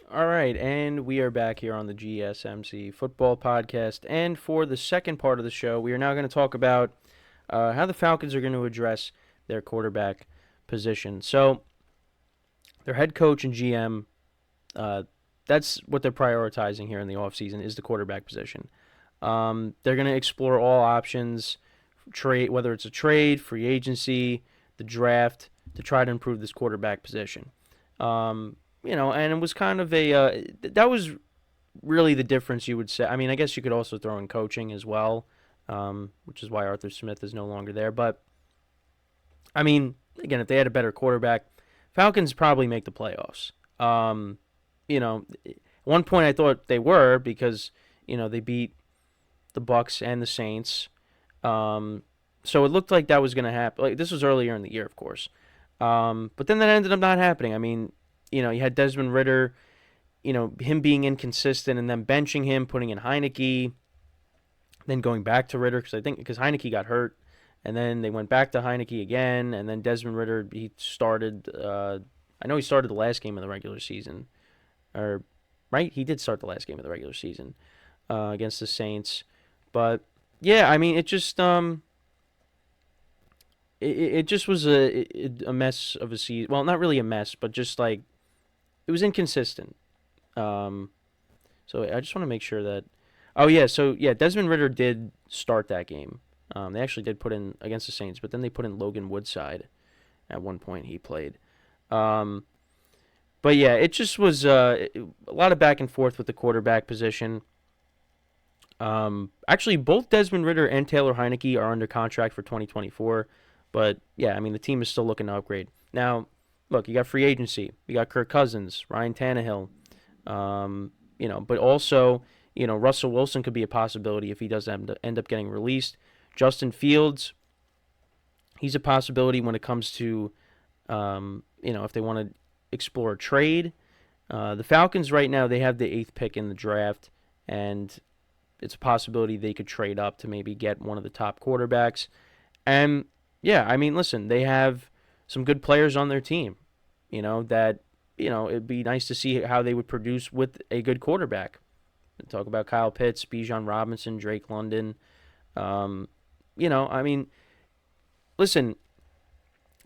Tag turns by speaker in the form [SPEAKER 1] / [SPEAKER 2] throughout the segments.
[SPEAKER 1] All right, and we are back here on the GSMC football podcast. And for the second part of the show, we are now going to talk about how the Falcons are going to address their quarterback position. So, their head coach and GM, uh, that's what they're prioritizing here in the offseason is the quarterback position. They're going to explore all options, trade whether it's a trade, free agency, the draft, to try to improve this quarterback position. And it was kind of that was really the difference you would say. I mean, I guess you could also throw in coaching as well, which is why Arthur Smith is no longer there. But I mean, again, if they had a better quarterback, Falcons probably make the playoffs. At one point I thought they were because they beat the Bucks and the Saints. So it looked like that was going to happen. Like this was earlier in the year, of course. But then that ended up not happening. I mean, you had Desmond Ritter, him being inconsistent and then benching him, putting in Heineke, then going back to Ritter because Heineke got hurt, and then they went back to Heineke again, and then Desmond Ritter he started. I know he started the last game of the regular season, or right? He did start the last game of the regular season against the Saints, but yeah, I mean it just was a mess of a season. Well, not really a mess, but just like it was inconsistent. Um, so I just want to make sure that. Oh yeah, so yeah, Desmond Ritter did start that game. They actually did put in against the Saints, but then they put in Logan Woodside at one point. He played. Um, but yeah, it just was a lot of back and forth with the quarterback position. Actually, both Desmond Ritter and Taylor Heineke are under contract for 2024. But yeah, I mean the team is still looking to upgrade. Now, look, you got free agency. You got Kirk Cousins, Ryan Tannehill. But also, Russell Wilson could be a possibility if he does end up getting released. Justin Fields, he's a possibility when it comes to, if they want to explore a trade. The Falcons right now they have the eighth pick in the draft, and it's a possibility they could trade up to maybe get one of the top quarterbacks. And yeah, I mean, listen, they have some good players on their team. That it'd be nice to see how they would produce with a good quarterback. Talk about Kyle Pitts, Bijan Robinson, Drake London. I mean, listen,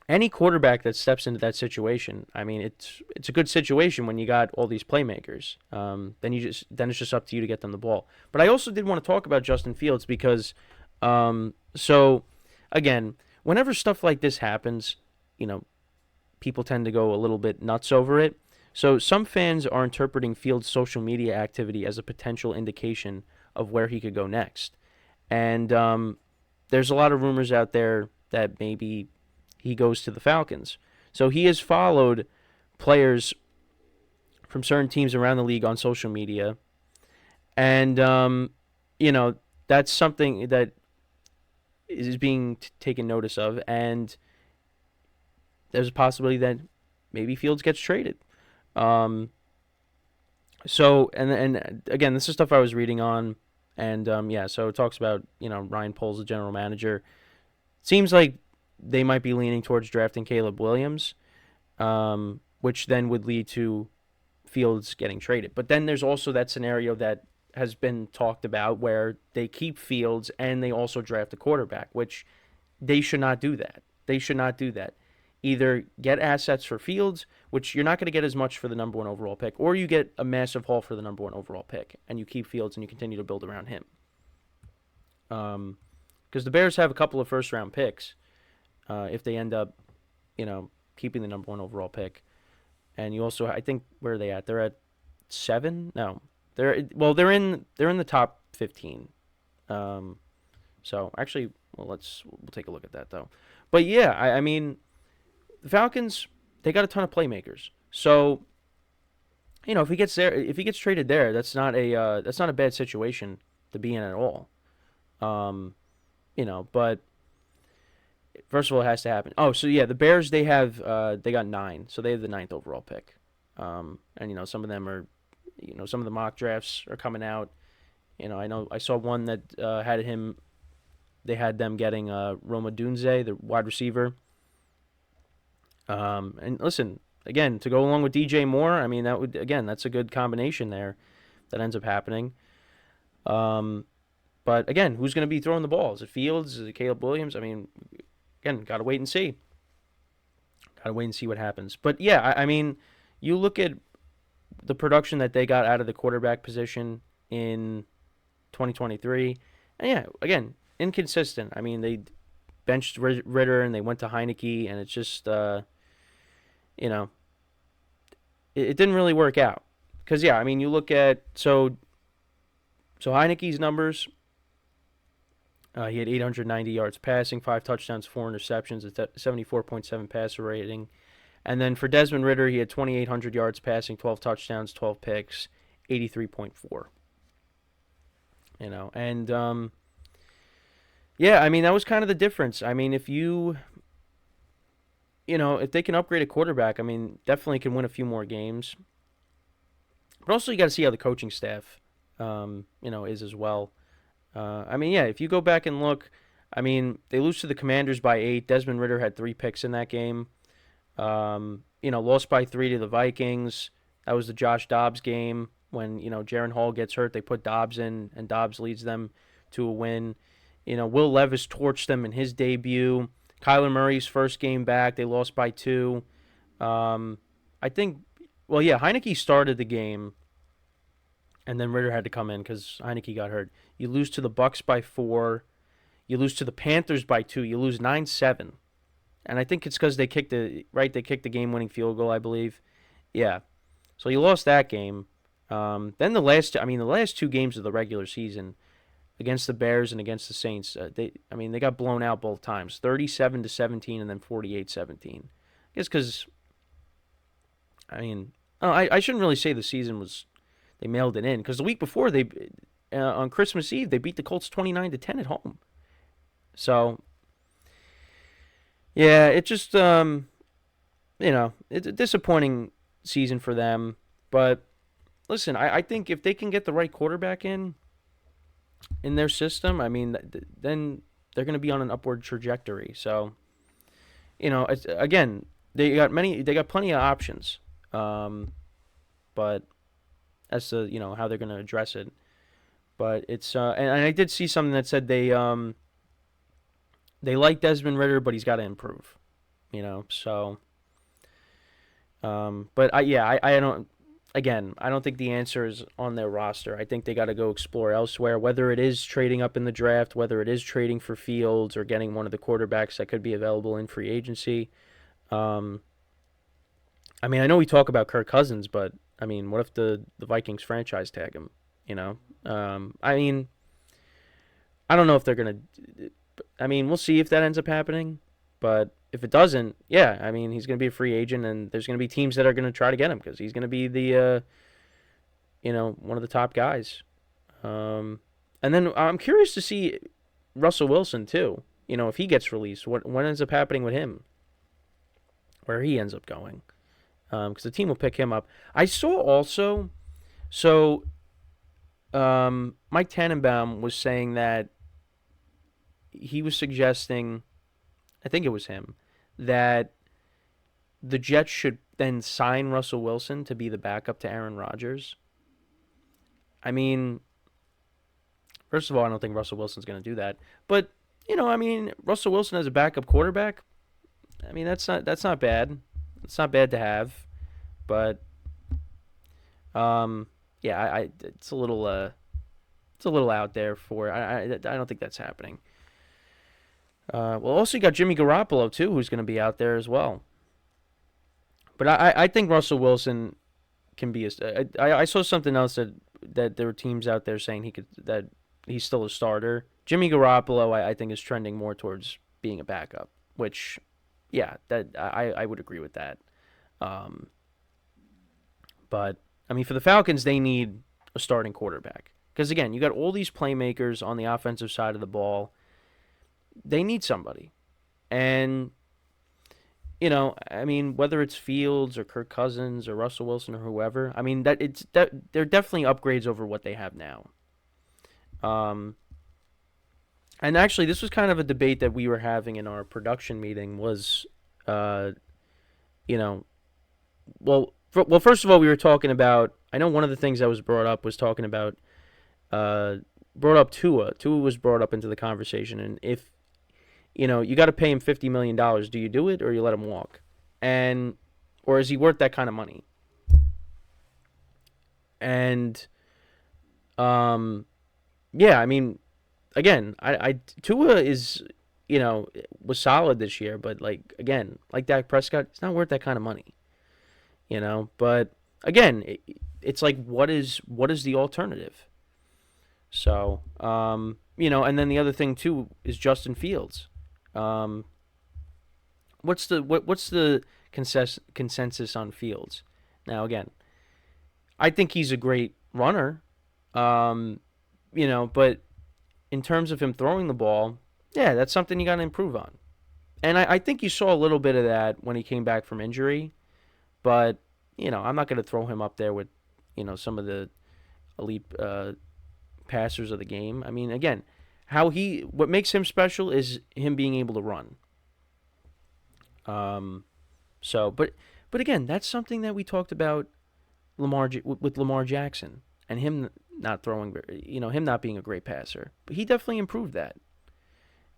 [SPEAKER 1] any quarterback that steps into that situation, I mean, it's a good situation when you got all these playmakers. Then it's just up to you to get them the ball. But I also did want to talk about Justin Fields because, so again, whenever stuff like this happens, people tend to go a little bit nuts over it. So some fans are interpreting Fields' social media activity as a potential indication of where he could go next. And there's a lot of rumors out there that maybe he goes to the Falcons. So he has followed players from certain teams around the league on social media. And, that's something that is being taken notice of. And there's a possibility that maybe Fields gets traded. Um, and again, this is stuff I was reading on, and so it talks about Ryan Poles, the general manager. Seems like they might be leaning towards drafting Caleb Williams, which then would lead to Fields getting traded. But then there's also that scenario that has been talked about where they keep Fields and they also draft a quarterback, which they should not do that. They should not do that. Either get assets for Fields, which you're not going to get as much for the number one overall pick, or you get a massive haul for the number one overall pick, and you keep Fields and you continue to build around him. Because the Bears have a couple of first-round picks if they end up, keeping the number one overall pick. And you also, I think, where are they at? They're at 7? No, they're in the top 15. So actually, we'll take a look at that though. But yeah, I mean, the Falcons, they got a ton of playmakers. So, if he gets there, if he gets traded there, that's not a bad situation to be in at all. But first of all, it has to happen. Oh, so yeah, the Bears they got 9, so they have the ninth overall pick. And some of them are, some of the mock drafts are coming out. I know I saw one that had him. They had them getting Roma Dunze, the wide receiver. And listen, again, to go along with DJ Moore, I mean, that's a good combination there that ends up happening. But again, who's going to be throwing the ball? Is it Fields? Is it Caleb Williams? I mean, again, got to wait and see. Got to wait and see what happens. But yeah, I mean, you look at the production that they got out of the quarterback position in 2023, and yeah, again, inconsistent. I mean, they benched Ritter and they went to Heineke, and it's just, you know, it didn't really work out. Because yeah, I mean, you look at so Heineke's numbers. He had 890 yards passing, 5 touchdowns, 4 interceptions, a 74.7 passer rating. And then for Desmond Ritter, he had 2,800 yards passing, 12 touchdowns, 12 picks, 83.4. And yeah, I mean, that was kind of the difference. I mean, if if they can upgrade a quarterback, I mean, definitely can win a few more games. But also, you got to see how the coaching staff, is as well. I mean, yeah, if you go back and look, I mean, they lose to the Commanders by 8. Desmond Ritter had 3 picks in that game. Lost by 3 to the Vikings. That was the Josh Dobbs game when, Jaron Hall gets hurt. They put Dobbs in, and Dobbs leads them to a win. Will Levis torched them in his debut. Kyler Murray's first game back, they lost by 2. I think, well, yeah, Heineke started the game, and then Ritter had to come in because Heineke got hurt. You lose to the Bucks by 4. You lose to the Panthers by 2. You lose 9-7. And I think it's because they kicked the game-winning field goal, I believe. Yeah. So you lost that game. Then the last 2 games of the regular season against the Bears and against the Saints, they got blown out both times, 37-17 and then 48-17. I guess because, I shouldn't really say the season was they mailed it in because the week before they on Christmas Eve they beat the Colts 29-10 at home. So yeah, it just it's a disappointing season for them. But listen, I think if they can get the right quarterback in their system, I mean, then they're going to be on an upward trajectory. So, again, they got plenty of options, but as to how they're going to address it. But it's and I did see something that said they like Desmond Ritter, but he's got to improve. So. But I don't. Again, I don't think the answer is on their roster. I think they got to go explore elsewhere, whether it is trading up in the draft, whether it is trading for Fields or getting one of the quarterbacks that could be available in free agency. I know we talk about Kirk Cousins, but, what if the Vikings franchise tag him, I don't know if they're going to – we'll see if that ends up happening, but – if it doesn't, yeah, he's going to be a free agent, and there's going to be teams that are going to try to get him because he's going to be the, one of the top guys. And then I'm curious to see Russell Wilson too. If he gets released, what ends up happening with him, where he ends up going, because the team will pick him up. I saw also, so Mike Tannenbaum was saying that he was suggesting. I think it was him, that the Jets should then sign Russell Wilson to be the backup to Aaron Rodgers. First of all, I don't think Russell Wilson's going to do that. But, Russell Wilson as a backup quarterback, that's not bad. It's not bad to have. But, it's a little out there for. I don't think that's happening. Also you got Jimmy Garoppolo too, who's going to be out there as well. But I think Russell Wilson can be I saw something else that there were teams out there saying that he's still a starter. Jimmy Garoppolo I think is trending more towards being a backup, which yeah, that I would agree with that. But for the Falcons they need a starting quarterback because again, you got all these playmakers on the offensive side of the ball. They need somebody. And, whether it's Fields or Kirk Cousins or Russell Wilson or whoever, they're definitely upgrades over what they have now. And actually, this was kind of a debate that we were having in our production meeting was, well, first of all, we were talking about. I know one of the things that was brought up was talking about uh, brought up Tua. Tua was brought up into the conversation, and if you got to pay him $50 million, do you do it or you let him walk? And or is he worth that kind of money? And um, yeah, I mean, again, I Tua is was solid this year, but like again, like Dak Prescott, it's not worth that kind of money. But again, it's like what is the alternative? So, and then the other thing too is Justin Fields. Um, what's the consensus on Fields? Now, again, I think he's a great runner. Um, but in terms of him throwing the ball, yeah, that's something you got to improve on. And I think you saw a little bit of that when he came back from injury. But I'm not going to throw him up there with some of the elite passers of the game. I mean, again, what makes him special is him being able to run. Um, but again, that's something that we talked about with Lamar Jackson and him not throwing, him not being a great passer. But he definitely improved that.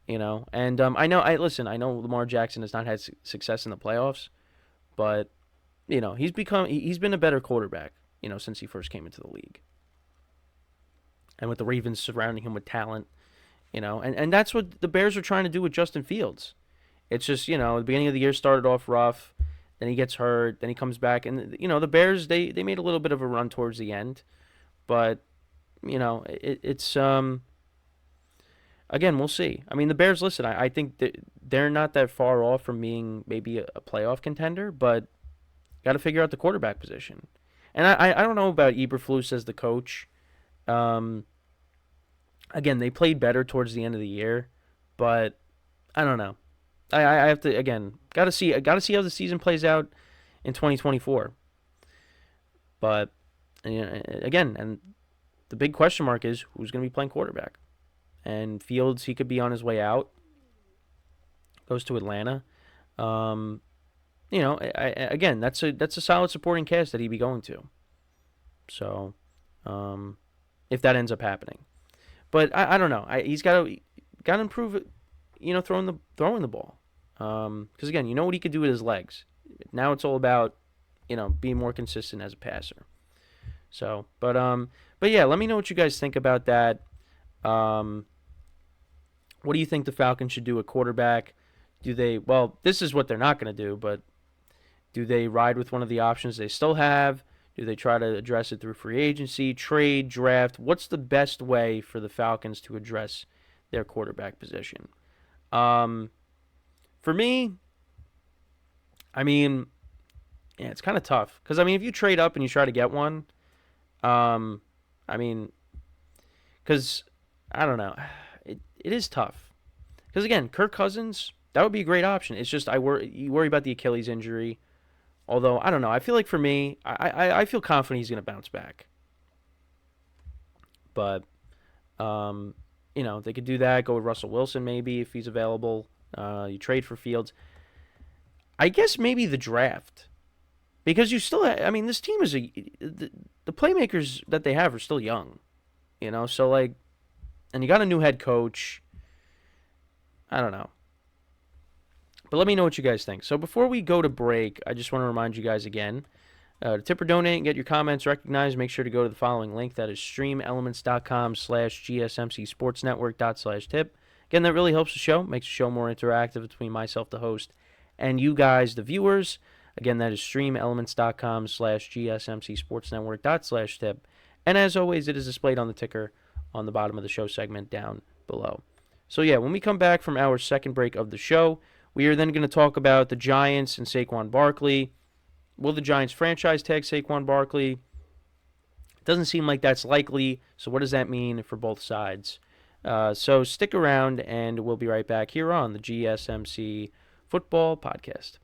[SPEAKER 1] And I know Lamar Jackson has not had success in the playoffs, but he's been a better quarterback, since he first came into the league. And with the Ravens surrounding him with talent, and that's what the Bears are trying to do with Justin Fields. It's just, the beginning of the year started off rough, then he gets hurt, then he comes back, and the Bears they made a little bit of a run towards the end, but it's again, we'll see. I mean, the Bears, listen, I think that they're not that far off from being maybe a playoff contender, but got to figure out the quarterback position. And I don't know about Eberflus as the coach. Um, Again, they played better towards the end of the year, but I don't know. I have to again got to see how the season plays out in 2024. But again, and the big question mark is who's going to be playing quarterback. And Fields, he could be on his way out. Goes to Atlanta. Um, again, that's a solid supporting cast that he'd be going to. So, if that ends up happening, but I don't know. He's got to improve it. Throwing the ball. Because again, you know what he could do with his legs. Now it's all about being more consistent as a passer. So, but yeah, let me know what you guys think about that. Um, what do you think the Falcons should do at quarterback? Do they? Well, this is what they're not going to do, but do they ride with one of the options they still have? Do they try to address it through free agency, trade, draft? What's the best way for the Falcons to address their quarterback position? Um, for me, I mean, yeah, it's kind of tough because I mean, if you trade up and you try to get one, um, I mean, because I don't know, it is tough because again, Kirk Cousins that would be a great option. It's just you worry about the Achilles injury. Although I don't know, I feel like for me, I feel confident he's going to bounce back. But they could do that. Go with Russell Wilson maybe if he's available. You trade for Fields. I guess maybe the draft because you still. I mean, this team is the playmakers that they have are still young. So like, and you got a new head coach. I don't know. But let me know what you guys think. So before we go to break, I just want to remind you guys again, to tip or donate and get your comments recognized, make sure to go to the following link. That is streamelements.com/gsmcsportsnetwork./tip. Again, that really helps the show, makes the show more interactive between myself, the host, and you guys, the viewers. Again, that is streamelements.com/gsmcsportsnetwork./tip. And as always, it is displayed on the ticker on the bottom of the show segment down below. So yeah, when we come back from our second break of the show, we are then going to talk about the Giants and Saquon Barkley. Will the Giants franchise tag Saquon Barkley? It doesn't seem like that's likely, so what does that mean for both sides? So stick around, and we'll be right back here on the GSMC Football Podcast.